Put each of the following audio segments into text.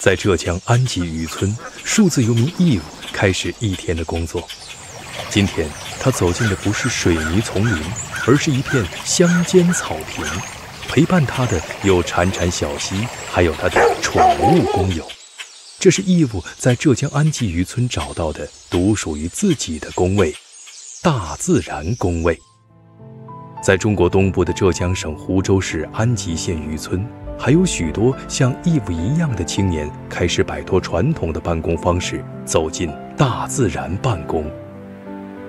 在浙江安吉渔村，数字游民义务开始一天的工作。今天，他走进的不是水泥丛林，而是一片乡间草坪。陪伴他的有潺潺小溪，还有他的宠物工友。这是义务在浙江安吉渔村找到的独属于自己的工位——大自然工位。在中国东部的浙江省湖州市安吉县渔村，还有许多像义务一样的青年开始摆脱传统的办公方式，走进大自然办公。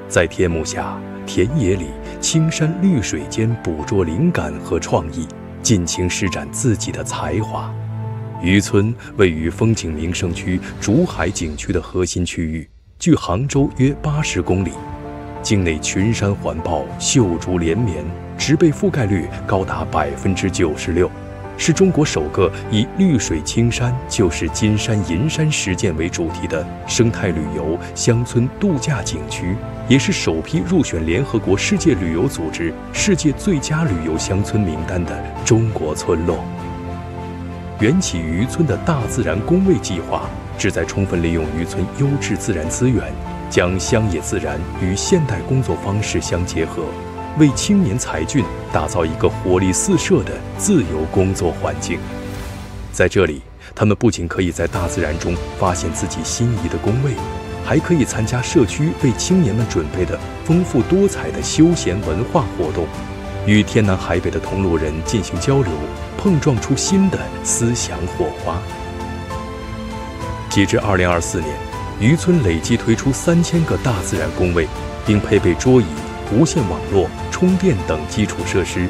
在天幕下、田野里、青山绿水间捕捉灵感和创意，尽情施展自己的才华。渔村位于风景名胜区竹海景区的核心区域，距杭州约80公里。境内群山环抱，秀竹连绵，植被覆盖率高达96%，是中国首个以绿水青山就是金山银山实践为主题的生态旅游乡村度假景区，也是首批入选联合国世界旅游组织世界最佳旅游乡村名单的中国村落。缘起渔村的大自然工位计划，旨在充分利用渔村优质自然资源，将乡野自然与现代工作方式相结合，为青年才俊打造一个活力四射的自由工作环境。在这里，他们不仅可以在大自然中发现自己心仪的工位，还可以参加社区为青年们准备的丰富多彩的休闲文化活动，与天南海北的同路人进行交流，碰撞出新的思想火花。截至2024年，渔村累计推出3000个大自然工位，并配备桌椅、无线网络、充电等基础设施，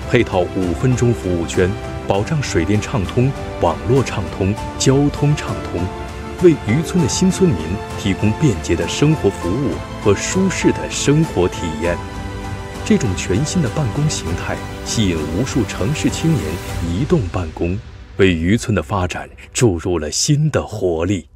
配套5分钟服务圈，保障水电畅通、网络畅通、交通畅通，为渔村的新村民提供便捷的生活服务和舒适的生活体验。这种全新的办公形态吸引无数城市青年移动办公，为渔村的发展注入了新的活力。